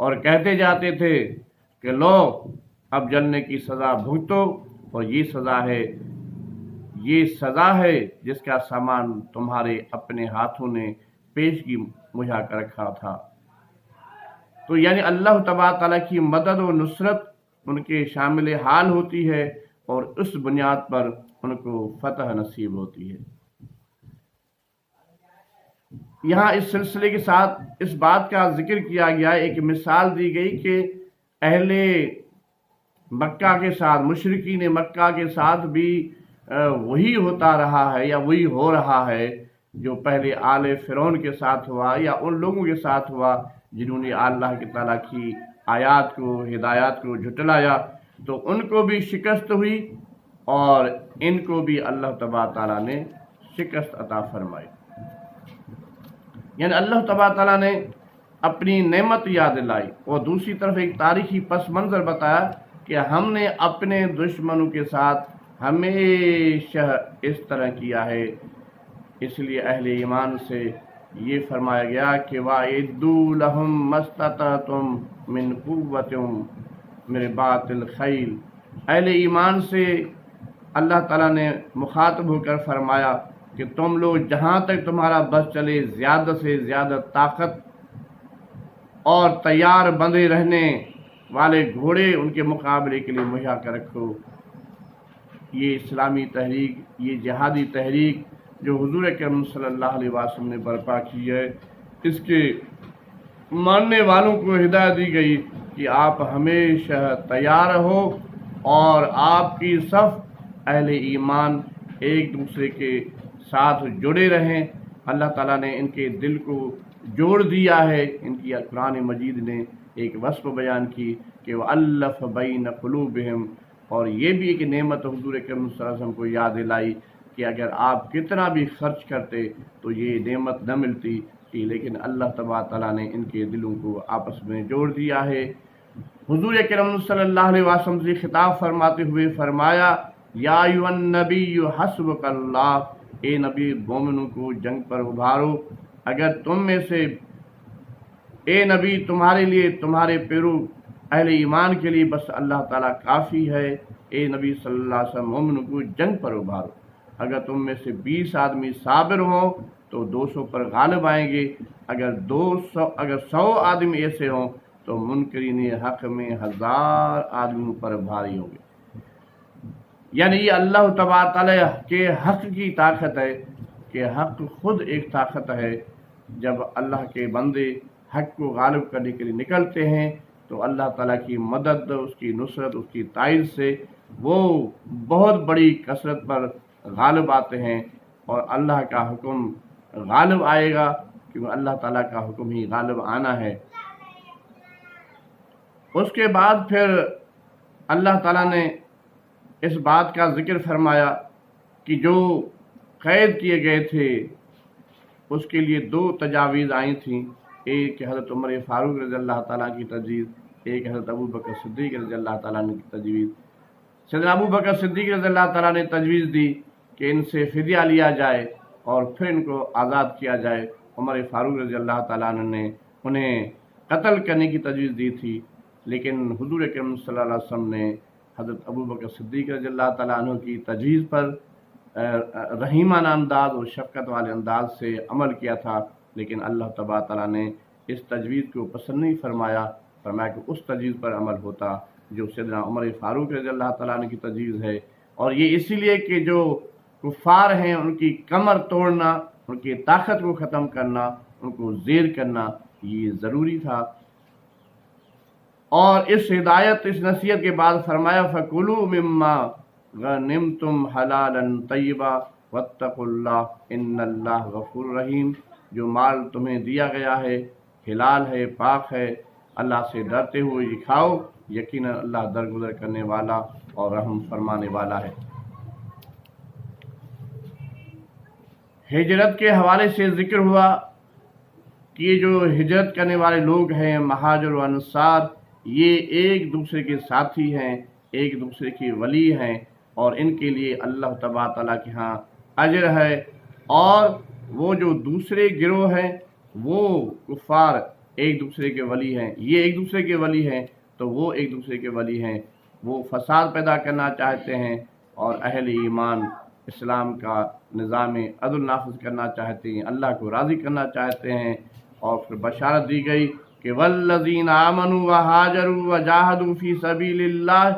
اور کہتے جاتے تھے کہ لو اب جلنے کی سزا بھگتو، اور یہ سزا ہے جس کا سامان تمہارے اپنے ہاتھوں نے پیشگی مہیا کر رکھا تھا۔ تو یعنی اللہ تبارک تعالیٰ کی مدد و نصرت ان کے شامل حال ہوتی ہے، اور اس بنیاد پر ان کو فتح نصیب ہوتی ہے۔ یہاں اس سلسلے کے ساتھ اس بات کا ذکر کیا گیا، ایک مثال دی گئی کہ اہل مکہ کے ساتھ، مشرکین مکہ کے ساتھ بھی وہی ہوتا رہا ہے یا وہی ہو رہا ہے جو پہلے آل فرعون کے ساتھ ہوا یا ان لوگوں کے ساتھ ہوا جنہوں نے اللہ کی تعالیٰ کی آیات کو، ہدایات کو جھٹلایا، تو ان کو بھی شکست ہوئی اور ان کو بھی اللہ تبارک تعالیٰ نے شکست عطا فرمائی۔ یعنی اللہ تبارک تعالیٰ نے اپنی نعمت یاد دلائی اور دوسری طرف ایک تاریخی پس منظر بتایا کہ ہم نے اپنے دشمنوں کے ساتھ ہمیشہ اس طرح کیا ہے۔ اس لیے اہل ایمان سے یہ فرمایا گیا کہ وَأَعِدُّوا لَهُم مَّا اسْتَطَعْتُم مِّن قُوَّةٍ مِّن رِّبَاطِ الْخَيْلِ۔ اہل ایمان سے اللہ تعالیٰ نے مخاطب ہو کر فرمایا کہ تم لوگ جہاں تک تمہارا بس چلے زیادہ سے زیادہ طاقت اور تیار بندے رہنے والے گھوڑے ان کے مقابلے کے لیے مہیا کر رکھو۔ یہ اسلامی تحریک، یہ جہادی تحریک جو حضور اکرم صلی اللہ علیہ وسلم نے برپا کی ہے، اس کے ماننے والوں کو ہدایت دی گئی کہ آپ ہمیشہ تیار ہو اور آپ کی صف اہل ایمان ایک دوسرے کے ساتھ جڑے رہیں۔ اللہ تعالیٰ نے ان کے دل کو جوڑ دیا ہے۔ ان کی قرآن مجید نے ایک وصف بیان کی کہ وَأَلَّفَ بَيْنَ قُلُوبِهِمْ، اور یہ بھی ایک نعمت حضور اکرم صلی اللہ علیہ وسلم کو یاد دلائی کہ اگر آپ کتنا بھی خرچ کرتے تو یہ نعمت نہ ملتی کہ، لیکن اللہ تبارک تعالیٰ نے ان کے دلوں کو آپس میں جوڑ دیا ہے۔ حضور اکرم صلی اللہ علیہ وسلم سے خطاب فرماتے ہوئے فرمایا یا ایھا النبی حسبک اللہ، اے نبی مومنوں کو جنگ پر ابھارو۔ اگر تم میں سے، اے نبی تمہارے لیے، تمہارے پیرو اہل ایمان کے لیے بس اللہ تعالیٰ کافی ہے۔ اے نبی صلی اللہ علیہ وسلم مومنوں کو جنگ پر ابھارو۔ اگر تم میں سے 20 آدمی صابر ہوں تو 200 پر غالب آئیں گے، اگر 100 آدمی ایسے ہوں تو منکرین حق میں 1000 آدمیوں پر بھاری ہوں گے۔ یعنی یہ اللہ تبارک تعالیٰ کے حق کی طاقت ہے کہ حق خود ایک طاقت ہے۔ جب اللہ کے بندے حق کو غالب کرنے کے لیے نکلتے ہیں تو اللہ تعالیٰ کی مدد، اس کی نصرت، اس کی تائید سے وہ بہت بڑی کثرت پر غالب آتے ہیں، اور اللہ کا حکم غالب آئے گا کیونکہ اللہ تعالیٰ کا حکم ہی غالب آنا ہے۔ اس کے بعد پھر اللہ تعالیٰ نے اس بات کا ذکر فرمایا کہ جو قید کیے گئے تھے اس کے لیے 2 تجاویز آئی تھیں، ایک حضرت عمر فاروق رضی اللہ تعالیٰ کی تجویز، ایک حضرت ابو بکر صدیق رضی اللہ تعالیٰ کی تجویز۔ سیدنا ابو بکر صدیق رضی اللہ تعالیٰ نے تجویز دی کہ ان سے فدیہ لیا جائے اور پھر ان کو آزاد کیا جائے۔ عمر فاروق رضی اللہ تعالیٰ نے انہیں قتل کرنے کی تجویز دی تھی، لیکن حضور اکرم صلی اللہ علیہ وسلم نے حضرت ابو بکر صدیق رضی اللہ تعالیٰ عنہ کی تجویز پر رحیمانہ انداز اور شفقت والے انداز سے عمل کیا تھا، لیکن اللہ تبارک تعالیٰ نے اس تجویز کو پسند نہیں فرمایا کہ اس تجویز پر عمل ہوتا جو سیدنا عمر فاروق رضی اللہ تعالیٰ عنہ کی تجویز ہے۔ اور یہ اسی لیے کہ جو کفار ہیں ان کی کمر توڑنا، ان کی طاقت کو ختم کرنا، ان کو زیر کرنا یہ ضروری تھا۔ اور اس ہدایت، اس نصیحت کے بعد فرمایا فَكُلُوا مِمَّا غَنِمْتُمْ حَلَالًا طَيِّبًا وَاتَّقُوا اللَّهَ إِنَّ اللَّهَ غَفُورٌ رَحِيمٌ۔ جو مال تمہیں دیا گیا ہے حلال ہے، پاک ہے، اللہ سے ڈرتے ہوئے یہ کھاؤ، یقیناً اللہ درگزر کرنے والا اور رحم فرمانے والا ہے۔ ہجرت کے حوالے سے ذکر ہوا کہ یہ جو ہجرت کرنے والے لوگ ہیں، مہاجر و انصار، یہ ایک دوسرے کے ساتھی ہیں، ایک دوسرے کے ولی ہیں، اور ان کے لیے اللہ تبارک تعالیٰ کے ہاں اجر ہے۔ اور وہ جو دوسرے گروہ ہیں وہ کفار، ایک دوسرے کے ولی ہیں، یہ ایک دوسرے کے ولی ہیں تو وہ ایک دوسرے کے ولی ہیں، وہ فساد پیدا کرنا چاہتے ہیں اور اہل ایمان اسلام کا نظام عدل نافذ کرنا چاہتے ہیں، اللہ کو راضی کرنا چاہتے ہیں۔ اور پھر بشارت دی گئی کہ والذین آمنوا وہاجروا وجاہدوا فی سبیل اللہ،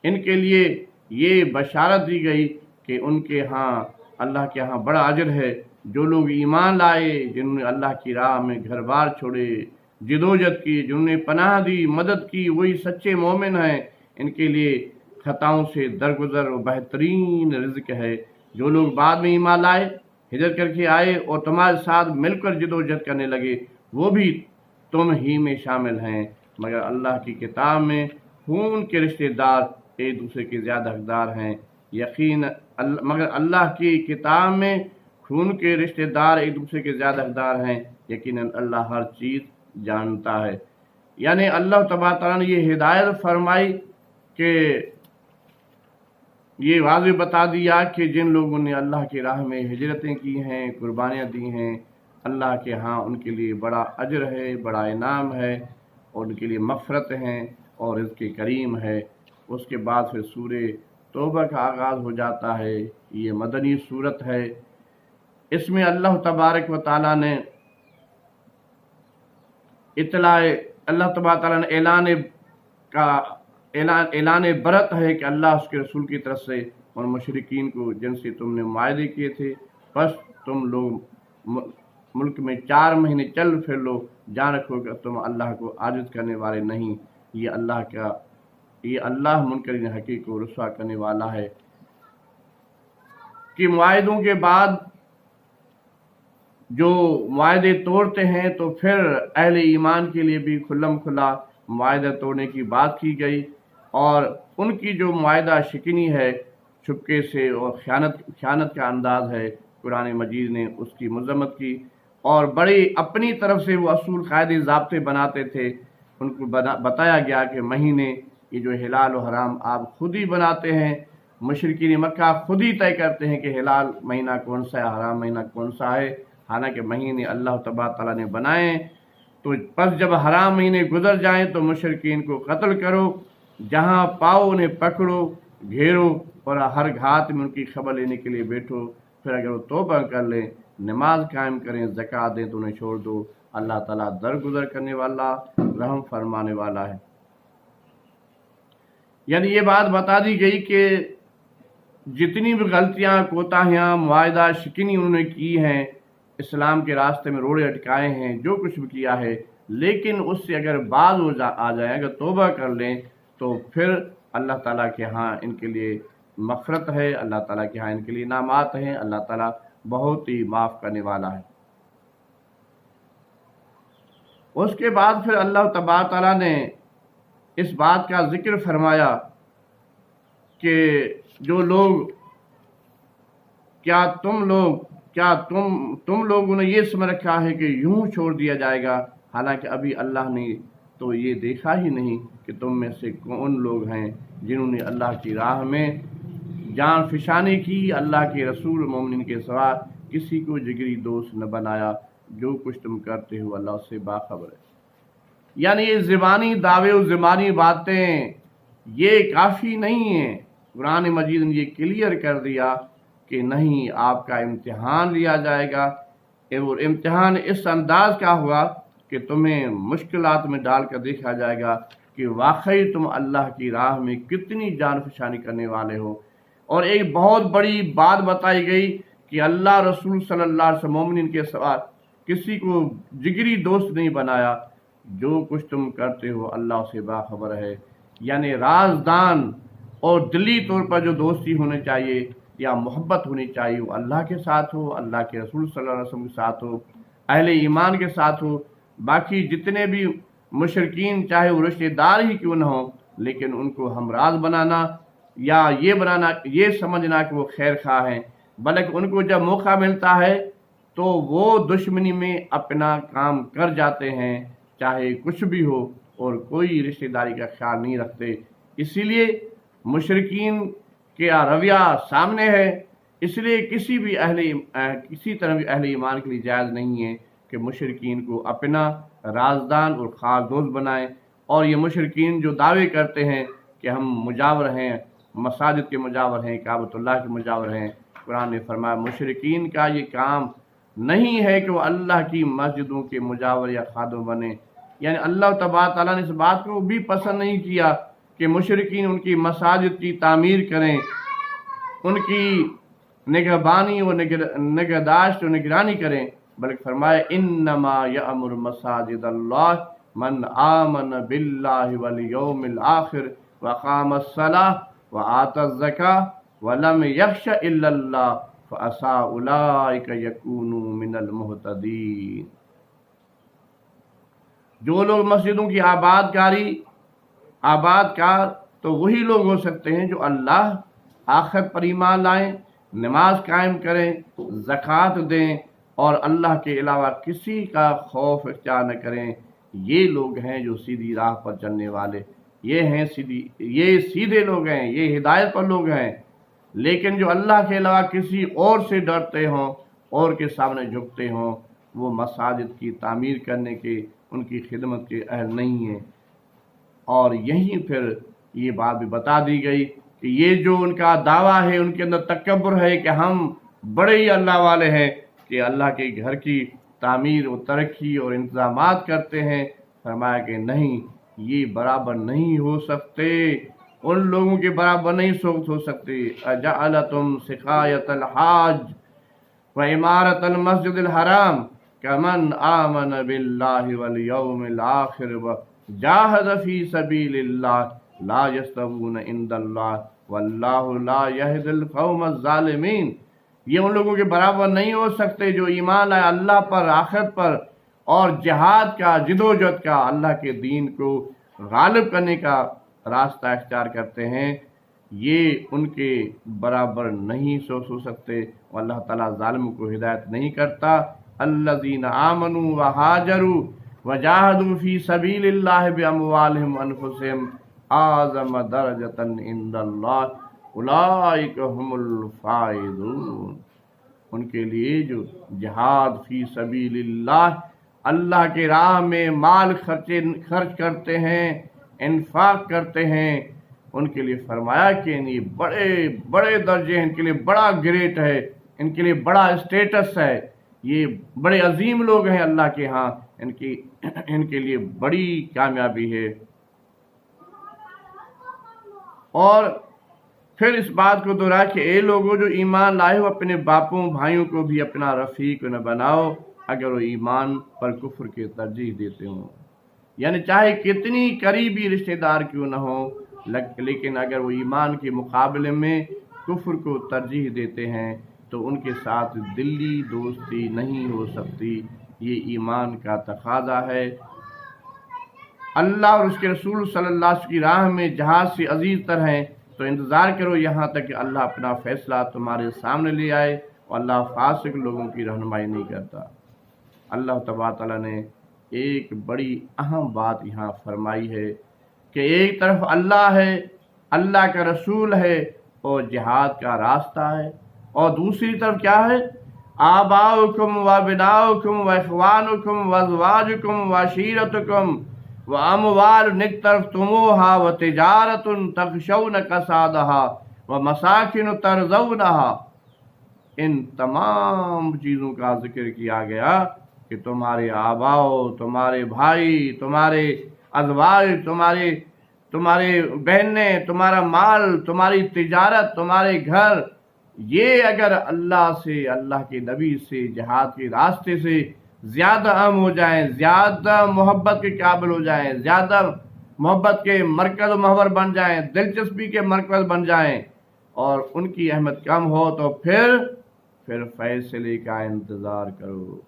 ان کے لیے یہ بشارت دی گئی کہ ان کے ہاں اللہ کے ہاں بڑا اجر ہے۔ جو لوگ ایمان لائے، جنہوں نے اللہ کی راہ میں گھر بار چھوڑے، جدوجہد کی، جنہوں نے پناہ دی، مدد کی، وہی سچے مومن ہیں۔ ان کے لیے خطاؤں سے درگزر و بہترین رزق ہے۔ جو لوگ بعد میں ایمان لائے، ہجرت کر کے آئے اور تمہارے ساتھ مل کر جدوجہد کرنے لگے، وہ بھی تم ہی میں شامل ہیں، مگر اللہ کی کتاب میں خون کے رشتہ دار ایک دوسرے کے زیادہ حقدار ہیں۔ مگر اللہ کی کتاب میں خون کے رشتہ دار ایک دوسرے کے زیادہ حقدار ہیں، یقیناً اللہ ہر چیز جانتا ہے۔ یعنی اللہ تبارک تعالیٰ نے یہ ہدایت فرمائی کہ یہ واضح بتا دیا کہ جن لوگوں نے اللہ کی راہ میں ہجرتیں کی ہیں، قربانیاں دی ہیں، اللہ کے ہاں ان کے لیے بڑا اجر ہے، بڑا انعام ہے، اور ان کے لیے مغفرت ہیں اور رزق کریم ہے۔ اس کے بعد پھر سورہ توبہ کا آغاز ہو جاتا ہے۔ یہ مدنی سورت ہے۔ اس میں اللہ تبارک و تعالیٰ نے اللہ تبارک تعالیٰ نے اعلان برت ہے کہ اللہ اس کے رسول کی طرف سے ان مشرکین کو جن سے تم نے معاہدے کیے تھے، بس تم لوگ ملک میں 4 مہینے چل پھر لو، جان رکھو کہ تم اللہ کو عاجز کرنے والے نہیں۔ یہ اللہ منکرین حقیق کو رسوا کرنے والا ہے کہ معاہدوں کے بعد جو معاہدے توڑتے ہیں تو پھر اہل ایمان کے لیے بھی کھلم کھلا معاہدہ توڑنے کی بات کی گئی، اور ان کی جو معاہدہ شکنی ہے، چھپکے سے اور خیانت کا انداز ہے، قرآن مجید نے اس کی مذمت کی، اور بڑی اپنی طرف سے وہ اصول قاعدے ضابطے بناتے تھے۔ ان کو بتایا گیا کہ مہینے یہ جو حلال و حرام آپ خود ہی بناتے ہیں، مشرکین مکہ خود ہی طے کرتے ہیں کہ حلال مہینہ کون سا ہے، حرام مہینہ کون سا ہے، حالانکہ مہینے اللہ تبارک تعالیٰ نے بنائے۔ تو پس جب حرام مہینے گزر جائیں تو مشرکین کو قتل کرو، جہاں پاؤ انہیں پکڑو، گھیرو، اور ہر گھات میں ان کی خبر لینے کے لیے بیٹھو۔ پھر اگر وہ توبہ کر لیں، نماز قائم کریں، زکوٰۃ دیں تو انہیں چھوڑ دو۔ اللہ تعالیٰ درگزر کرنے والا، رحم فرمانے والا ہے۔ یعنی یہ بات بتا دی گئی کہ جتنی بھی غلطیاں، کوتاہیاں، معاہدہ شکنی انہوں نے کی ہیں، اسلام کے راستے میں روڑے اٹکائے ہیں، جو کچھ بھی کیا ہے، لیکن اس سے اگر باز آ جائیں، اگر توبہ کر لیں تو پھر اللہ تعالیٰ کے ہاں ان کے لیے مغفرت ہے، اللہ تعالیٰ کے ہاں ان کے لیے انعامات ہیں، اللہ تعالیٰ بہت ہی معاف کرنے والا ہے۔ اس کے بعد پھر اللہ تبارک تعالیٰ نے اس بات کا ذکر فرمایا کہ جو لوگ تم لوگوں نے یہ سمجھ رکھا ہے کہ یوں چھوڑ دیا جائے گا، حالانکہ ابھی اللہ نے تو یہ دیکھا ہی نہیں کہ تم میں سے کون لوگ ہیں جنہوں نے اللہ کی راہ میں جان فشانی کی، اللہ کے رسول مومنین کے سوا کسی کو جگری دوست نہ بنایا۔ جو کچھ تم کرتے ہو اللہ سے باخبر ہے۔ یعنی یہ زبانی دعوے و زبانی باتیں یہ کافی نہیں ہیں۔ قرآن مجید نے یہ کلیئر کر دیا کہ نہیں، آپ کا امتحان لیا جائے گا، اور امتحان اس انداز کا ہوگا کہ تمہیں مشکلات میں ڈال کر دیکھا جائے گا کہ واقعی تم اللہ کی راہ میں کتنی جان فشانی کرنے والے ہو۔ اور ایک بہت بڑی بات بتائی گئی کہ اللہ رسول صلی اللہ علیہ وسلم مومنین کے سوا کسی کو جگری دوست نہیں بنایا۔ جو کچھ تم کرتے ہو اللہ سے باخبر ہے۔ یعنی رازدان اور دلی طور پر جو دوستی ہونی چاہیے یا محبت ہونی چاہیے، وہ اللہ کے ساتھ ہو، اللہ کے رسول صلی اللہ علیہ وسلم کے ساتھ ہو، اہل ایمان کے ساتھ ہو۔ باقی جتنے بھی مشرکین چاہے وہ رشتہ دار ہی کیوں نہ ہوں، لیکن ان کو ہمراز بنانا یا یہ سمجھنا کہ وہ خیر خواہ ہیں، بلکہ ان کو جب موقع ملتا ہے تو وہ دشمنی میں اپنا کام کر جاتے ہیں، چاہے کچھ بھی ہو، اور کوئی رشتہ داری کا خیال نہیں رکھتے۔ اسی لیے مشرکین کا رویہ سامنے ہے، اس لیے کسی طرح بھی اہل ایمان کے لیے جائز نہیں ہے کہ مشرکین کو اپنا رازدان اور خاص دوست بنائیں، اور یہ مشرکین جو دعوے کرتے ہیں کہ ہم مجاور ہیں، مساجد کے مجاور ہیں، کعبۃ اللہ کے مجاور ہیں، قرآن نے فرمایا مشرکین کا یہ کام نہیں ہے کہ وہ اللہ کی مسجدوں کے مجاور یا خادم بنے۔ یعنی اللہ تبارک تعالیٰ نے اس بات کو بھی پسند نہیں کیا کہ مشرکین ان کی مساجد کی تعمیر کریں، ان کی نگہبانی و نگہداشت و نگرانی کریں، بلکہ فرمائے انما یأمر مساجد اللہ من آمن باللہ والیوم الآخر وقام الصلاۃ وآتى الزکاۃ ولم یخش الا اللہ فعسى اولئک یکونوا من المہتدین۔ جو لوگ مسجدوں کی آباد کار تو وہی لوگ ہو سکتے ہیں جو اللہ آخرت پر ایمان لائیں، نماز قائم کریں، زکوٰۃ دیں اور اللہ کے علاوہ کسی کا خوف اختیار نہ کریں۔ یہ لوگ ہیں جو سیدھی راہ پر چلنے والے، یہ سیدھے لوگ ہیں، یہ ہدایت پر لوگ ہیں۔ لیکن جو اللہ کے علاوہ کسی اور سے ڈرتے ہوں، اور کے سامنے جھکتے ہوں، وہ مساجد کی تعمیر کرنے کے، ان کی خدمت کے اہل نہیں ہیں۔ اور یہیں پھر یہ بات بھی بتا دی گئی کہ یہ جو ان کا دعویٰ ہے، ان کے اندر تکبر ہے کہ ہم بڑے ہی اللہ والے ہیں، کہ اللہ کے گھر کی تعمیر و ترقی اور انتظامات کرتے ہیں۔ فرمایا کہ نہیں، یہ برابر نہیں ہو سکتے، ان لوگوں کے برابر نہیں ہو سکتے۔ اجعلتم سقایۃ الحاج وعمارۃ المسجد الحرام کمن آمن باللہ والیوم الآخر وجاہد فی سبیل اللہ لا یستوون عند اللہ واللہ لا یہدی القوم الظالمین۔ یہ ان لوگوں کے برابر نہیں ہو سکتے جو ایمان لائے اللہ پر، آخرت پر، اور جہاد کا، جدوجہد کا، اللہ کے دین کو غالب کرنے کا راستہ اختیار کرتے ہیں، یہ ان کے برابر نہیں ہو سکتے۔ اور اللہ تعالیٰ ظالموں کو ہدایت نہیں کرتا۔ الذین آمنوا وہاجروا وجاہدوا فی سبیل اللہ باموالہم وانفسہم اعظم درجۃ عند اللہ اولئک هم الفائزون۔ ان کے لیے جو جہاد فی سبیل اللہ، اللہ کے راہ میں مال خرچ کرتے ہیں، انفاق کرتے ہیں، ان کے لیے فرمایا کہ یہ بڑے بڑے درجے ہیں، ان کے لیے بڑا گریٹ ہے، ان کے لیے بڑا اسٹیٹس ہے، یہ بڑے عظیم لوگ ہیں اللہ کے ہاں، ان کے لیے بڑی کامیابی ہے۔ اور پھر اس بات کو دہرا کہ اے لوگوں جو ایمان لائے ہو، اپنے باپوں بھائیوں کو بھی اپنا رفیق نہ بناؤ اگر وہ ایمان پر کفر کے ترجیح دیتے ہوں، یعنی چاہے کتنی قریبی رشتہ دار کیوں نہ ہو، لیکن اگر وہ ایمان کے مقابلے میں کفر کو ترجیح دیتے ہیں تو ان کے ساتھ دلی دوستی نہیں ہو سکتی۔ یہ ایمان کا تقاضا ہے۔ اللہ اور اس کے رسول صلی اللہ علیہ وسلم کی راہ میں جہاد سے عزیز تر ہیں، تو انتظار کرو یہاں تک کہ اللہ اپنا فیصلہ تمہارے سامنے لے آئے، اور اللہ فاسق لوگوں کی رہنمائی نہیں کرتا۔ اللہ تبارک تعالیٰ نے ایک بڑی اہم بات یہاں فرمائی ہے کہ ایک طرف اللہ ہے، اللہ کا رسول ہے اور جہاد کا راستہ ہے، اور دوسری طرف کیا ہے؟ آباؤکم وابناؤکم واخوانکم وازواجکم وعشیرتکم واموال اقترفتموها وتجارت تخشون کسادها ومساکن ترضونها۔ ان تمام چیزوں کا ذکر کیا گیا کہ تمہارے آباؤ، تمہارے بھائی، تمہارے ازواج، تمہارے بہنیں، تمہارا مال، تمہاری تجارت، تمہارے گھر، یہ اگر اللہ سے، اللہ کے نبی سے، جہاد کے راستے سے زیادہ اہم ہو جائیں، زیادہ محبت کے قابل ہو جائیں، زیادہ محبت کے مرکز و محور بن جائیں، دلچسپی کے مرکز بن جائیں، اور ان کی اہمیت کم ہو تو پھر فیصلے کا انتظار کرو،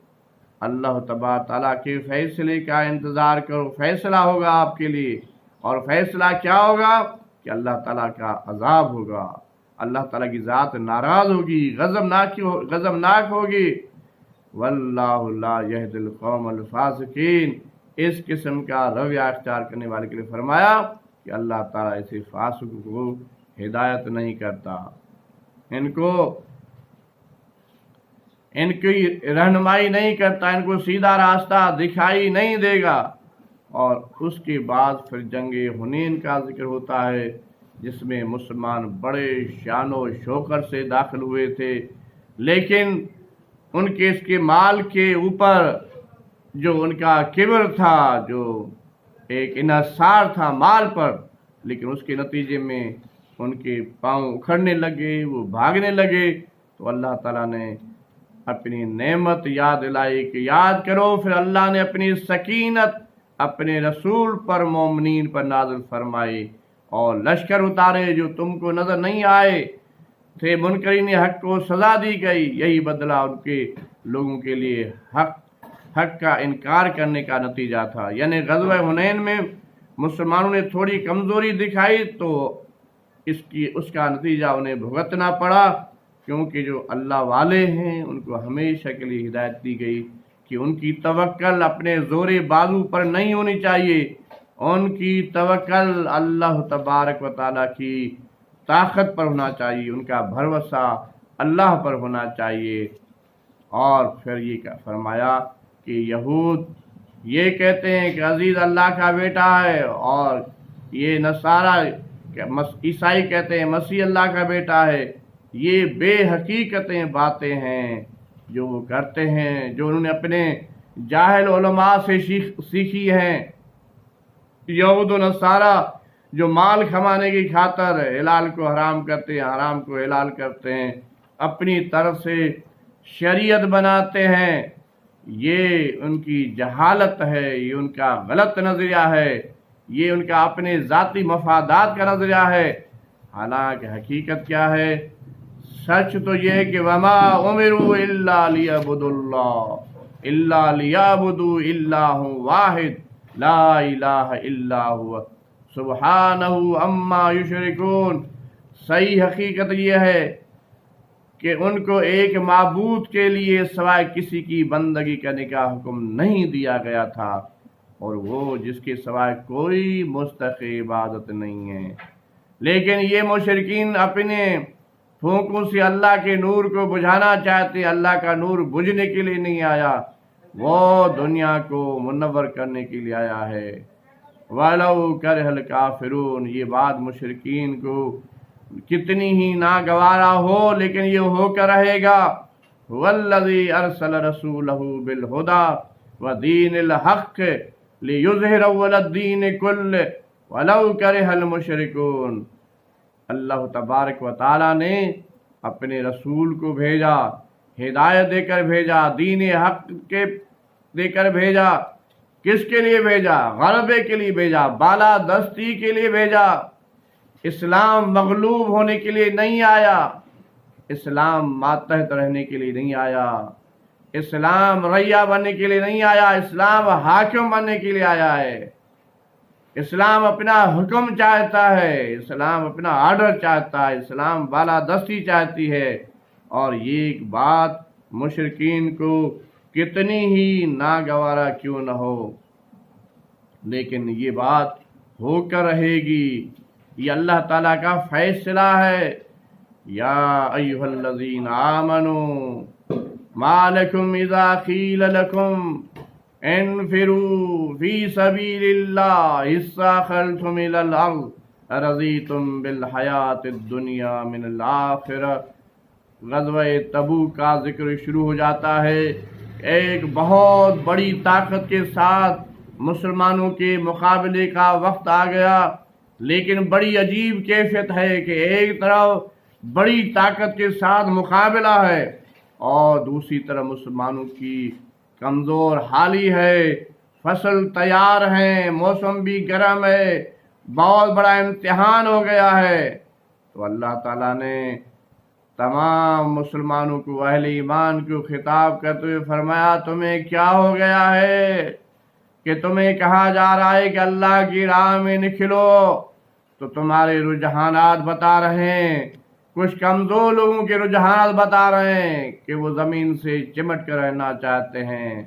اللہ تبارک تعالیٰ کے فیصلے کا انتظار کرو۔ فیصلہ ہوگا آپ کے لیے، اور فیصلہ کیا ہوگا کہ اللہ تعالیٰ کا عذاب ہوگا، اللہ تعالیٰ کی ذات ناراض ہوگی، غضبناک ہوگی۔ واللہ لا یہدی القوم الفاسقین۔ اس قسم کا رویہ اختیار کرنے والے کے لیے فرمایا کہ اللہ تعالیٰ ایسے فاسق کو ہدایت نہیں کرتا، ان کو ان کی رہنمائی نہیں کرتا، ان کو سیدھا راستہ دکھائی نہیں دے گا۔ اور اس کے بعد پھر جنگ حنین کا ذکر ہوتا ہے، جس میں مسلمان بڑے شان و شوکت سے داخل ہوئے تھے، لیکن ان کے اس کے مال کے اوپر جو ان کا کبر تھا، جو ایک انحصار تھا مال پر، لیکن اس کے نتیجے میں ان کے پاؤں اکھڑنے لگے، وہ بھاگنے لگے، تو اللہ تعالیٰ نے اپنی نعمت یاد دلائی کہ یاد کرو، پھر اللہ نے اپنی سکینت اپنے رسول پر، مومنین پر نازل فرمائی، اور لشکر اتارے جو تم کو نظر نہیں آئے تھے، منکرین حق کو سزا دی گئی۔ یہی بدلہ ان کے لوگوں کے لیے حق کا انکار کرنے کا نتیجہ تھا۔ یعنی غزوہ حنین میں مسلمانوں نے تھوڑی کمزوری دکھائی تو اس کا نتیجہ انہیں بھگتنا پڑا، کیونکہ جو اللہ والے ہیں ان کو ہمیشہ کے لیے ہدایت دی گئی کہ ان کی توکل اپنے زور بازو پر نہیں ہونی چاہیے، ان کی توکل اللہ تبارک و تعالیٰ کی طاقت پر ہونا چاہیے، ان کا بھروسہ اللہ پر ہونا چاہیے۔ اور پھر یہ فرمایا کہ یہود یہ کہتے ہیں کہ عزیز اللہ کا بیٹا ہے، اور یہ نصارہ عیسائی کہتے ہیں مسیح اللہ کا بیٹا ہے۔ یہ بے حقیقتیں باتیں ہیں جو وہ کرتے ہیں، جو انہوں نے اپنے جاہل علماء سے سیکھی ہیں۔ یہود و نصارہ جو مال کمانے کی خاطر حلال کو حرام کرتے ہیں، حرام کو حلال کرتے ہیں، اپنی طرف سے شریعت بناتے ہیں، یہ ان کی جہالت ہے، یہ ان کا غلط نظریہ ہے، یہ ان کا اپنے ذاتی مفادات کا نظریہ ہے۔ حالانکہ حقیقت کیا ہے؟ سچ تو یہ ہے کہ وما امروا الا لیعبدوا اللہ الا لیعبدوا الہ واحد لا الہ الا هو سبحانہ عما یشرکون۔ صحیح حقیقت یہ ہے کہ ان کو ایک معبود کے لیے سوائے کسی کی بندگی کرنے کا حکم نہیں دیا گیا تھا، اور وہ جس کے سوائے کوئی مستحق عبادت نہیں ہے۔ لیکن یہ مشرکین اپنے پھونکوں سے اللہ کے نور کو بجھانا چاہتے، اللہ کا نور بجھنے کے لیے نہیں آیا، وہ دنیا کو منور کرنے کے لیے آیا ہے۔ وَلَوْ كَرِهَ الْكَافِرُونَ، یہ بات مشرکین کو کتنی ہی ناگوارا ہو لیکن یہ ہو کر رہے گا۔ وَالَّذِي أَرْسَلَ رَسُولَهُ بِالْهُدَى وَدِينِ الْحَقِّ لِيُظْهِرَهُ عَلَى الدِّينِ كُلِّهِ وَلَوْ كَرِهَ الْمُشْرِكُونَ۔ اللہ تبارک و تعالیٰ نے اپنے رسول کو بھیجا، ہدایت دے کر بھیجا، دین حق کے دے کر بھیجا۔ کس کے لیے بھیجا؟ غلبے کے لیے بھیجا، بالا دستی کے لیے بھیجا۔ اسلام مغلوب ہونے کے لیے نہیں آیا، اسلام ماتحت رہنے کے لیے نہیں آیا، اسلام رعیہ بننے کے لیے نہیں آیا، اسلام حاکم بننے کے لیے آیا ہے۔ اسلام اپنا حکم چاہتا ہے، اسلام اپنا آرڈر چاہتا ہے، اسلام بالادستی چاہتی ہے۔ اور یہ ایک بات مشرکین کو کتنی ہی ناگوارا کیوں نہ ہو، لیکن یہ بات ہو کر رہے گی، یہ اللہ تعالیٰ کا فیصلہ ہے۔ یا ایھا الذین آمنوا ما لکم اذا قیل لکم انفروا فی سبیل اللہ اثاقلتم الی الارض ارضیتم بالحیاۃ الدنیا من الآخرہ۔ غزوہ تبوک کا ذکر شروع ہو جاتا ہے۔ ایک بہت بڑی طاقت کے ساتھ مسلمانوں کے مقابلے کا وقت آ گیا، لیکن بڑی عجیب کیفیت ہے کہ ایک طرف بڑی طاقت کے ساتھ مقابلہ ہے اور دوسری طرف مسلمانوں کی کمزور حالی ہے، فصل تیار ہیں، موسم بھی گرم ہے، بہت بڑا امتحان ہو گیا ہے۔ تو اللہ تعالیٰ نے تمام مسلمانوں کو، اہل ایمان کو خطاب کرتے ہوئے فرمایا، تمہیں کیا ہو گیا ہے کہ تمہیں کہا جا رہا ہے کہ اللہ کی راہ میں نکلو، تو تمہارے رجحانات بتا رہے ہیں، کچھ کمزور لوگوں کے رجحانات بتا رہے ہیں کہ وہ زمین سے چمٹ کر رہنا چاہتے ہیں،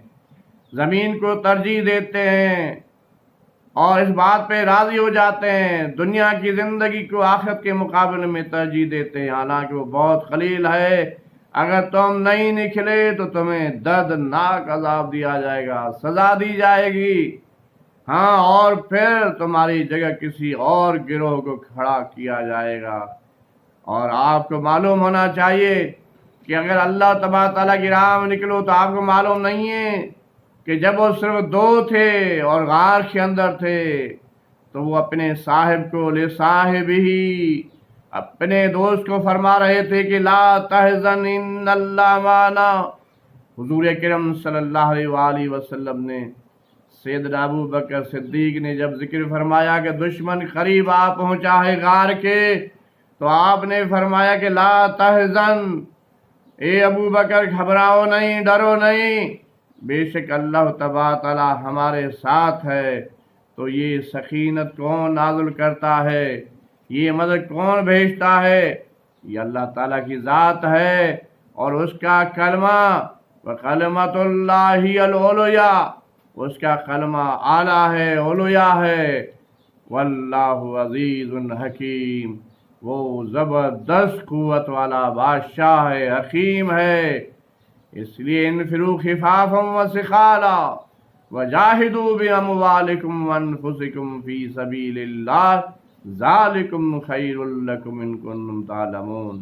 زمین کو ترجیح دیتے ہیں اور اس بات پہ راضی ہو جاتے ہیں، دنیا کی زندگی کو آخرت کے مقابلے میں ترجیح دیتے ہیں، حالانکہ وہ بہت قلیل ہے۔ اگر تم نہیں نکلے تو تمہیں دردناک عذاب دیا جائے گا، سزا دی جائے گی، ہاں، اور پھر تمہاری جگہ کسی اور گروہ کو کھڑا کیا جائے گا۔ اور آپ کو معلوم ہونا چاہیے کہ اگر اللہ تبارک تعالیٰ کی راہ میں نکلو تو آپ کو معلوم نہیں ہے کہ جب وہ صرف 2 تھے اور غار کے اندر تھے تو وہ اپنے صاحب کو لصاحب ہی، اپنے دوست کو فرما رہے تھے کہ لا تحزن ان اللہ معنا۔ حضور اکرم صلی اللہ علیہ وآلہ وسلم نے، سیدنا ابو بکر صدیق نے جب ذکر فرمایا کہ دشمن قریب آ پہنچا ہے غار کے، تو آپ نے فرمایا کہ لا تحزن، اے ابو بکر گھبراؤ نہیں، ڈرو نہیں، بے شک اللہ تبارک تعالیٰ ہمارے ساتھ ہے۔ تو یہ سکینت کون نازل کرتا ہے، یہ مدد کون بھیجتا ہے؟ یہ اللہ تعالیٰ کی ذات ہے، اور اس کا کلمہ وَكَلِمَةُ اللَّهِ الْعُلْيَا، اس کا کلمہ اعلیٰ ہے، علیا ہے۔ واللہ عزیز حکیم، وہ زبردست قوت والا بادشاہ ہے، حکیم ہے۔ اس لیے انفروا خفافا وثقالا وجاہدوا باموالکم وانفسکم فی سبیل اللہ ذالکم خیر لکم ان کنتم تعلمون۔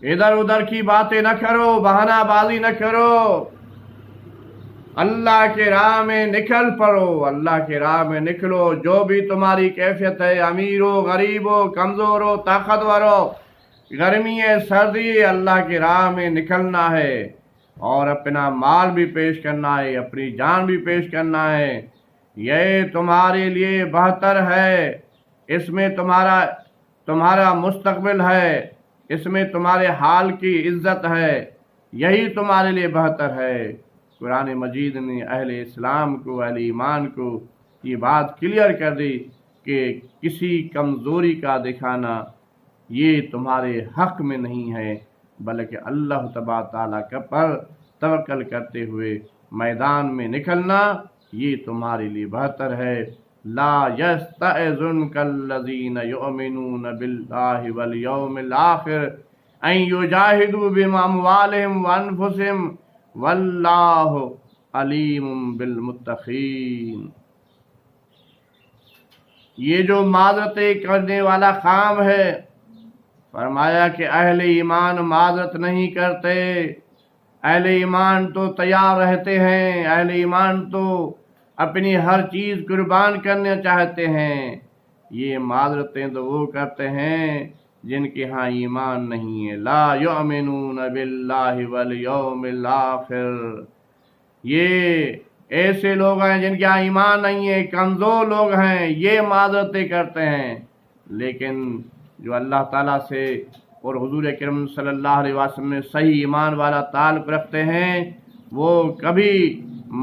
ادھر ادھر کی باتیں نہ کرو، بہانہ بازی نہ کرو، اللہ کے راہ میں نکل پڑو، اللہ کے راہ میں نکلو۔ جو بھی تمہاری کیفیت ہے، امیر ہو، غریب ہو، کمزور ہو، طاقتور ہو، گرمی ہے، سردی ہے، اللہ کے راہ میں نکلنا ہے، اور اپنا مال بھی پیش کرنا ہے، اپنی جان بھی پیش کرنا ہے۔ یہ تمہارے لیے بہتر ہے، اس میں تمہارا مستقبل ہے، اس میں تمہارے حال کی عزت ہے، یہی تمہارے لیے بہتر ہے۔ قرآن مجید نے اہل اسلام کو، اہل ایمان کو یہ بات کلیئر کر دی کہ کسی کمزوری کا دکھانا یہ تمہارے حق میں نہیں ہے، بلکہ اللہ تبارک تعالیٰ پر توکل کرتے ہوئے میدان میں نکلنا یہ تمہارے لیے بہتر ہے۔ لا یستأذنک الذین یؤمنون باللہ والیوم الآخر ان یجاہدوا باموالہم وانفسہم واللہ علیم بالمتقین۔ یہ جو معذرتیں کرنے والا کام ہے، فرمایا کہ اہل ایمان معذرت نہیں کرتے، اہل ایمان تو تیار رہتے ہیں، اہل ایمان تو اپنی ہر چیز قربان کرنا چاہتے ہیں۔ یہ معذرتیں تو وہ کرتے ہیں جن کے ہاں ایمان نہیں ہے۔ لا یؤمنون باللہ والیوم الآخر، یہ ایسے لوگ ہیں جن کے ہاں ایمان نہیں ہے، کمزور لوگ ہیں، یہ معذرتیں کرتے ہیں۔ لیکن جو اللہ تعالیٰ سے اور حضور اکرم صلی اللہ علیہ وسلم میں صحیح ایمان والا تعلق رکھتے ہیں، وہ کبھی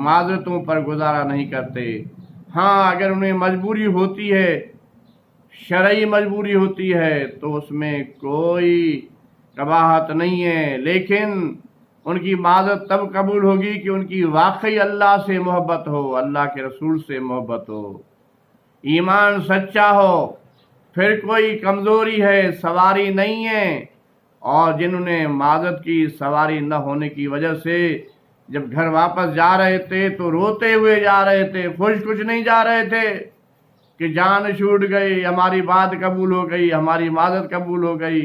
معذرتوں پر گزارا نہیں کرتے۔ ہاں، اگر انہیں مجبوری ہوتی ہے، شرعی مجبوری ہوتی ہے، تو اس میں کوئی قباحت نہیں ہے، لیکن ان کی معذرت تب قبول ہوگی کہ ان کی واقعی اللہ سے محبت ہو، اللہ کے رسول سے محبت ہو، ایمان سچا ہو، پھر کوئی کمزوری ہے، سواری نہیں ہے۔ اور جنہوں نے معذرت کی، سواری نہ ہونے کی وجہ سے جب گھر واپس جا رہے تھے تو روتے ہوئے جا رہے تھے، خوش کچھ نہیں جا رہے تھے کہ جان چھوٹ گئی، ہماری بات قبول ہو گئی، ہماری معذرت قبول ہو گئی،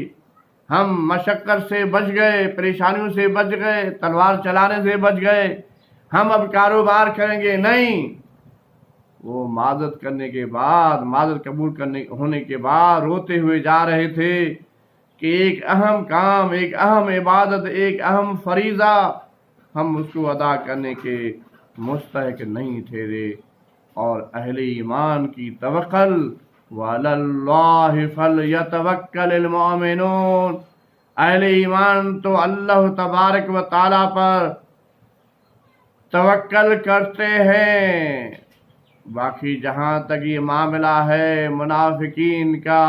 ہم مشقت سے بچ گئے، پریشانیوں سے بچ گئے، تلوار چلانے سے بچ گئے، ہم اب کاروبار کریں گے۔ نہیں، وہ معذرت کرنے کے بعد، معذرت قبول ہونے کے بعد روتے ہوئے جا رہے تھے کہ ایک اہم کام، ایک اہم عبادت، ایک اہم فریضہ ہم اس کو ادا کرنے کے مستحق نہیں ٹھہرے۔ اور اہل ایمان کی توکل وَعَلَى اللَّهِ فَلْيَتَوَكَّلِ الْمُؤْمِنُونَ، اہل ایمان تو اللہ تبارک و تعالیٰ پر توکل کرتے ہیں۔ باقی جہاں تک یہ معاملہ ہے منافقین کا،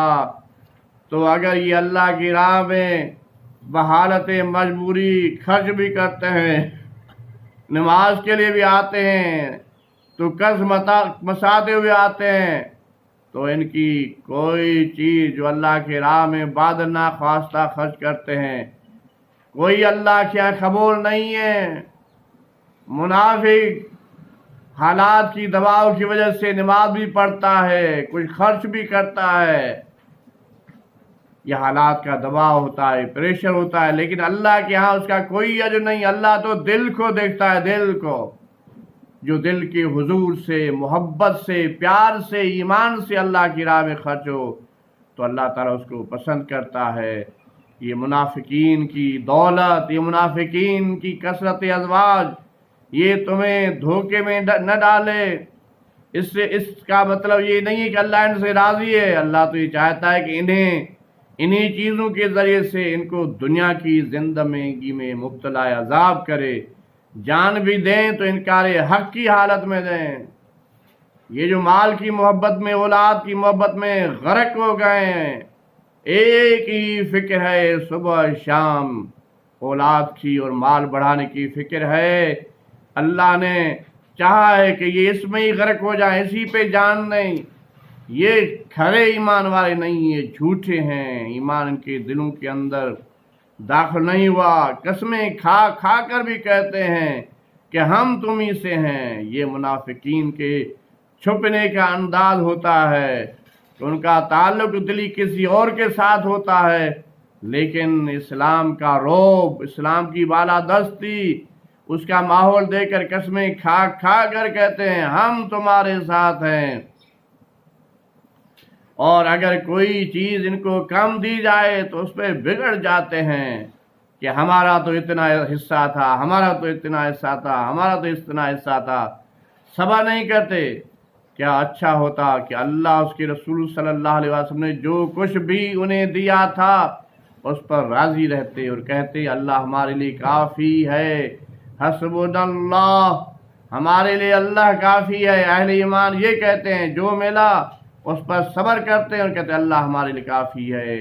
تو اگر یہ اللہ کی راہ میں بحالت مجبوری خرچ بھی کرتے ہیں، نماز کے لیے بھی آتے ہیں، تو قرض مساتے ہوئے آتے ہیں، تو ان کی کوئی چیز جو اللہ کی راہ میں بعد ناخواستہ خرچ کرتے ہیں، کوئی اللہ کے یہاں قبول نہیں ہے۔ منافق حالات کی دباؤ کی وجہ سے نماز بھی پڑھتا ہے، کچھ خرچ بھی کرتا ہے، یہ حالات کا دباؤ ہوتا ہے، پریشر ہوتا ہے، لیکن اللہ کے ہاں اس کا کوئی اجر نہیں۔ اللہ تو دل کو دیکھتا ہے، دل کو۔ جو دل کے حضور سے، محبت سے، پیار سے، ایمان سے اللہ کی راہ میں خرچ ہو تو اللہ تعالیٰ اس کو پسند کرتا ہے۔ یہ منافقین کی دولت، یہ منافقین کی کثرت ازواج، یہ تمہیں دھوکے میں نہ ڈالے۔ اس کا مطلب یہ نہیں ہے کہ اللہ ان سے راضی ہے۔ اللہ تو یہ چاہتا ہے کہ انہی چیزوں کے ذریعے سے ان کو دنیا کی زندگی میں مبتلا عذاب کرے، جان بھی دیں تو انکار حق کی حالت میں دیں۔ یہ جو مال کی محبت میں، اولاد کی محبت میں غرق ہو گئے ہیں، ایک ہی فکر ہے صبح شام، اولاد کی اور مال بڑھانے کی فکر ہے۔ اللہ نے چاہا ہے کہ یہ اس میں ہی غرق ہو جائیں، اسی پہ جان دیں۔ یہ کھرے ایمان والے نہیں، یہ جھوٹے ہیں، ایمان ان کے دلوں کے اندر داخل نہیں ہوا۔ قسمیں کھا کھا کر بھی کہتے ہیں کہ ہم تمہیں سے ہیں۔ یہ منافقین کے چھپنے کا انداز ہوتا ہے کہ ان کا تعلق دلی کسی اور کے ساتھ ہوتا ہے، لیکن اسلام کا رعب، اسلام کی بالادستی، اس کا ماحول دے کر قسمیں کھا کھا کر کہتے ہیں ہم تمہارے ساتھ ہیں۔ اور اگر کوئی چیز ان کو کم دی جائے تو اس پہ بگڑ جاتے ہیں کہ ہمارا تو اتنا حصہ تھا، ہمارا تو اتنا حصہ تھا، ہمارا تو اتنا حصہ تھا۔ صبر نہیں کرتے۔ کیا اچھا ہوتا کہ اللہ اس کے رسول صلی اللہ علیہ وسلم نے جو کچھ بھی انہیں دیا تھا اس پر راضی رہتے اور کہتے اللہ ہمارے لیے کافی ہے، حسبنا اللہ، ہمارے لیے اللہ کافی ہے۔ اہل ایمان یہ کہتے ہیں جو ملا اس پر صبر کرتے ہیں اور کہتے ہیں اللہ ہمارے لیے کافی ہے۔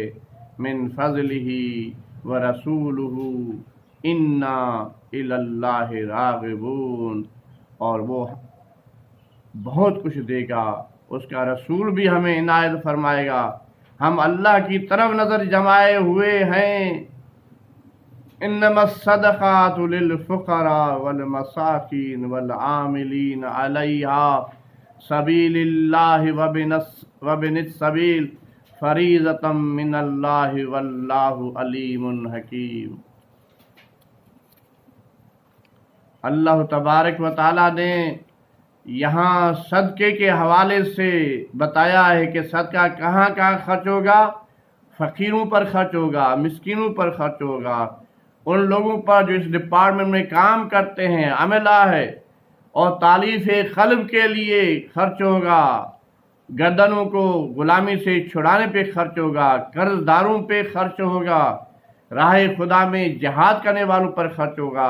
من فضلہ ورسولہ انا الی اللہ راغبون، اور وہ بہت کچھ دے گا، اس کا رسول بھی ہمیں عنایت فرمائے گا، ہم اللہ کی طرف نظر جمائے ہوئے ہیں۔ انما الصدقات للفقراء والمساکین والعاملین علیہا سبیل اللہ وابن السبیل فریضۃ من اللہ واللہ علیم حکیم۔ اللہ تبارک و تعالیٰ نے یہاں صدقے کے حوالے سے بتایا ہے کہ صدقہ کہاں کہاں خرچ ہوگا۔ فقیروں پر خرچ ہوگا، مسکینوں پر خرچ ہوگا، ان لوگوں پر جو اس ڈپارٹمنٹ میں کام کرتے ہیں، عملہ ہے، اور تالیف قلب کے لیے خرچ ہوگا، گردنوں کو غلامی سے چھڑانے پہ خرچ ہوگا، قرض داروں پہ خرچ ہوگا، راہ خدا میں جہاد کرنے والوں پر خرچ ہوگا،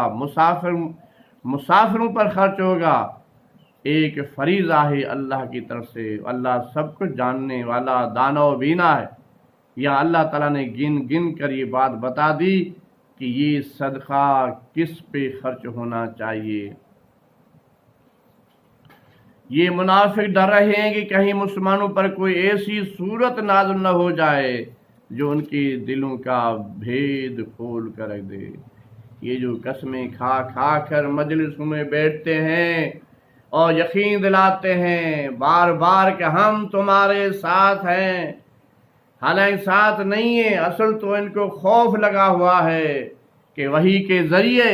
مسافروں پر خرچ ہوگا۔ ایک فریضہ ہے اللہ کی طرف سے۔ اللہ سب کچھ جاننے والا، دانا و بینا ہے۔ یا اللہ تعالیٰ نے گن گن کر یہ بات بتا دی کہ یہ صدقہ کس پہ خرچ ہونا چاہیے۔ یہ منافق ڈر رہے ہیں کہ کہیں مسلمانوں پر کوئی ایسی صورت نازل نہ ہو جائے جو ان کے دلوں کا بھید کھول کر رکھ دے۔ یہ جو قسمیں کھا کھا کر مجلسوں میں بیٹھتے ہیں اور یقین دلاتے ہیں بار بار کہ ہم تمہارے ساتھ ہیں، حالانکہ ساتھ نہیں ہے، اصل تو ان کو خوف لگا ہوا ہے کہ وحی کے ذریعے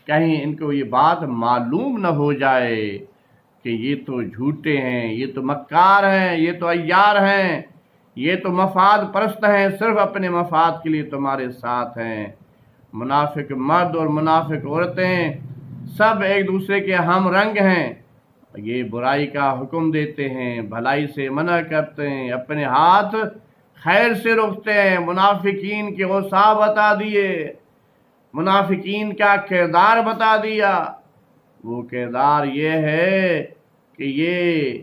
کہیں ان کو یہ بات معلوم نہ ہو جائے کہ یہ تو جھوٹے ہیں، یہ تو مکار ہیں، یہ تو عیار ہیں، یہ تو مفاد پرست ہیں، صرف اپنے مفاد کے لیے تمہارے ساتھ ہیں۔ منافق مرد اور منافق عورتیں سب ایک دوسرے کے ہم رنگ ہیں۔ یہ برائی کا حکم دیتے ہیں، بھلائی سے منع کرتے ہیں، اپنے ہاتھ خیر سے روکتے ہیں۔ منافقین کے اوصاف بتا دیے، منافقین کا کردار بتا دیا۔ وہ کردار یہ ہے کہ یہ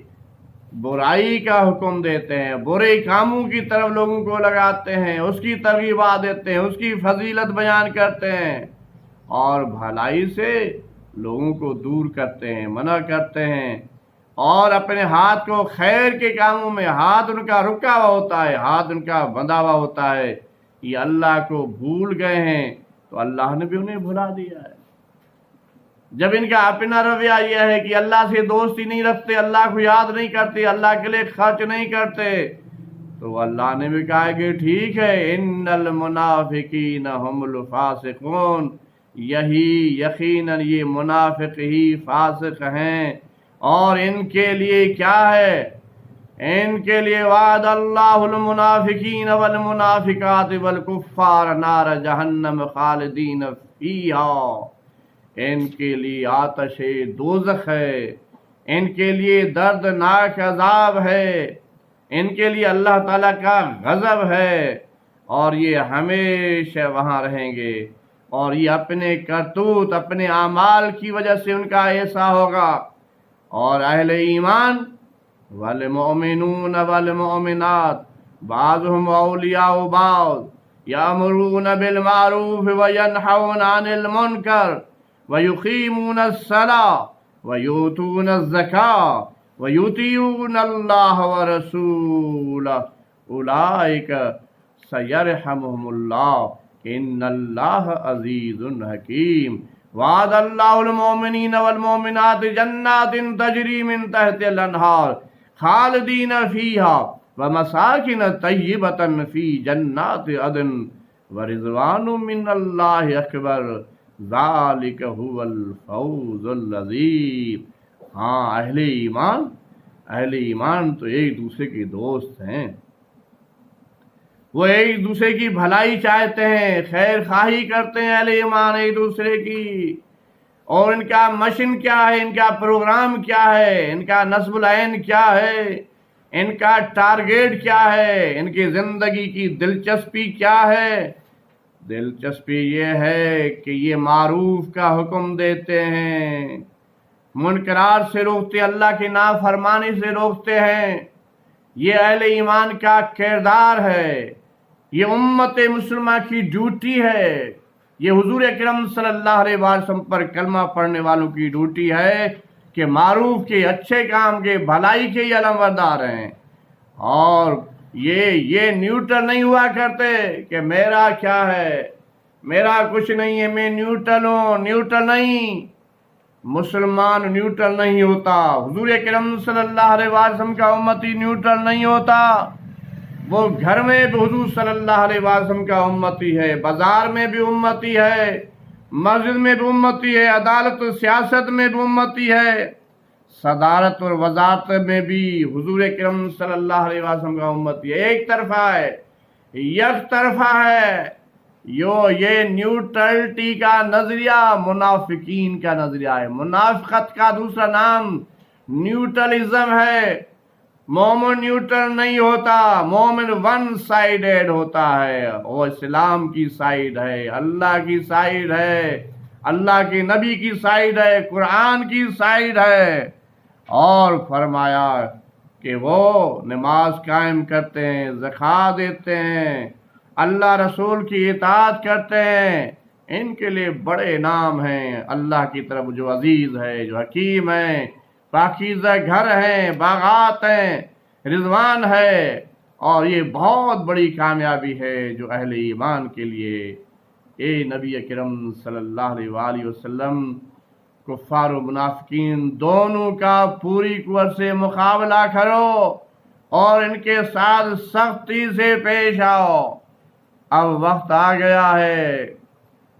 برائی کا حکم دیتے ہیں، برے کاموں کی طرف لوگوں کو لگاتے ہیں، اس کی ترغیبات دیتے ہیں، اس کی فضیلت بیان کرتے ہیں، اور بھلائی سے لوگوں کو دور کرتے ہیں، منع کرتے ہیں، اور اپنے ہاتھ کو خیر کے کاموں میں ہاتھ ان کا رکا ہوا ہوتا ہے، ہاتھ ان کا بندھا ہوا ہوتا ہے۔ یہ اللہ کو بھول گئے ہیں، تو اللہ نے بھی انہیں بھلا دیا ہے۔ جب ان کا اپنا رویہ یہ ہے کہ اللہ سے دوستی نہیں رکھتے، اللہ کو یاد نہیں کرتے، اللہ کے لیے خرچ نہیں کرتے، تو اللہ نے بھی کہا کہ ٹھیک ہے، ان المنافقین هم الفاسقون، یہی یقیناً یہ منافق ہی فاسق ہیں۔ اور ان کے لیے کیا ہے؟ ان کے لیے وعد اللہ المنافقین والمنافقات والکفار نار جہنم خالدین فیہا، ان کے لیے آتش دوزخ ہے، ان کے لیے دردناک عذاب ہے، ان کے لیے اللہ تعالیٰ کا غضب ہے، اور یہ ہمیشہ وہاں رہیں گے، اور یہ اپنے کرتوت اپنے اعمال کی وجہ سے ان کا ایسا ہوگا۔ اور اہل ایمان والمؤمنون والمؤمنات بعضهم اولیاء بعض یامرون بالمعروف وینہون عن المنکر ویقیمون الصلاة ویؤتون الزکاة ویطیعون اللہ ورسولہ اولئک سیرحمهم اللہ ان اللہ عزیز حکیم۔ وعد اللہ المؤمنین والمؤمنات جنات تجری من تحت الانہار خالدین فیہا ومساکن طیبۃ فی جنات عدن ورضوان من اللہ اکبر ذالک هو الفوز العظیم۔ ہاں، اہل ایمان تو ایک دوسرے کے دوست ہیں، وہ ایک دوسرے کی بھلائی چاہتے ہیں، خیر خواہی کرتے ہیں اہل ایمان ایک دوسرے کی۔ اور ان کا مشن کیا ہے، ان کا پروگرام کیا ہے، ان کا نصب العین کیا ہے، ان کا ٹارگیٹ کیا ہے، ان کی زندگی کی دلچسپی کیا ہے؟ دلچسپی یہ ہے کہ یہ معروف کا حکم دیتے ہیں، منکرات سے روکتے، اللہ کی نافرمانی سے روکتے ہیں۔ یہ اہل ایمان کا کردار ہے، یہ امت مسلمہ کی ڈیوٹی ہے، یہ حضور اکرم صلی اللہ علیہ وسلم پر کلمہ پڑھنے والوں کی ڈیوٹی ہے کہ معروف کے، اچھے کام کے، بھلائی کے یہ علمبردار ہیں۔ اور یہ نیوٹرل نہیں ہوا کرتے کہ میرا کیا ہے، میرا کچھ نہیں ہے، میں نیوٹرل ہوں۔ نیوٹرل نہیں، مسلمان نیوٹرل نہیں ہوتا، حضور اکرم صلی اللہ علیہ وسلم کا امتی نیوٹرل نہیں ہوتا۔ وہ گھر میں بھی حضور صلی اللہ علیہ وسلم کا امتی ہے، بازار میں بھی امتی ہے، مسجد میں بھی امتی ہے، عدالت و سیاست میں بھی امتی ہے، صدارت اور وزارت میں بھی حضور اکرم صلی اللہ علیہ وسلم کا امتی ہے۔ ایک طرفہ ہے، یک طرفہ ہے۔ یہ نیوٹرلٹی کا نظریہ منافقین کا نظریہ ہے۔ منافقت کا دوسرا نام نیوٹرلزم ہے۔ مومن نیوٹرل نہیں ہوتا، مومن ون سائیڈڈ ہوتا ہے۔ وہ اسلام کی سائیڈ ہے، اللہ کی سائیڈ ہے، اللہ کے نبی کی سائیڈ ہے، قرآن کی سائیڈ ہے۔ اور فرمایا کہ وہ نماز قائم کرتے ہیں، زکوٰۃ دیتے ہیں، اللہ رسول کی اطاعت کرتے ہیں، ان کے لیے بڑے انعام ہیں اللہ کی طرف، جو عزیز ہے، جو حکیم ہے، پاکیزہ گھر ہیں، باغات ہیں، رضوان ہے۔ اور یہ بہت بڑی کامیابی ہے جو اہل ایمان کے لیے۔ اے نبی اکرم صلی اللہ علیہ وآلہ وسلم، کفار و منافقین دونوں کا پوری قوت سے مقابلہ کرو اور ان کے ساتھ سختی سے پیش آؤ۔ اب وقت آ گیا ہے،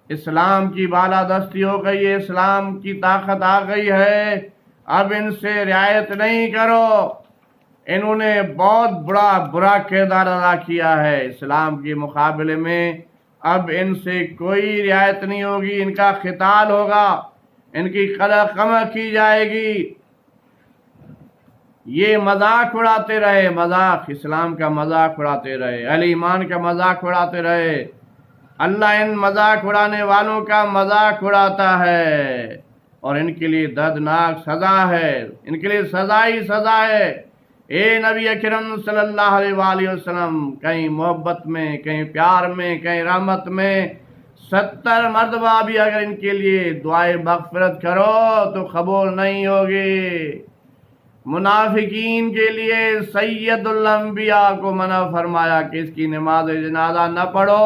اسلام کی بالادستی ہو گئی ہے، اسلام کی طاقت آ گئی ہے، اب ان سے رعایت نہیں کرو۔ انہوں نے بہت برا کردار ادا کیا ہے اسلام کے مقابلے میں، اب ان سے کوئی رعایت نہیں ہوگی، ان کا قتال ہوگا، ان کی قلع قمع کی جائے گی۔ یہ مذاق اڑاتے رہے، مذاق، اسلام کا مذاق اڑاتے رہے، اہل ایمان کا مذاق اڑاتے رہے، اللہ ان مذاق اڑانے والوں کا مذاق اڑاتا ہے، اور ان کے لیے دردناک سزا ہے، ان کے لیے سزا ہی سزا ہے۔ اے نبی اکرم صلی اللہ علیہ وآلہ وسلم، کہیں محبت میں، کہیں پیار میں، کہیں رحمت میں 70 مرتبہ بھی اگر ان کے لیے دعائے مغفرت کرو تو قبول نہیں ہوگی۔ منافقین کے لیے سید الانبیاء کو منع فرمایا کہ اس کی نماز جنازہ نہ پڑھو،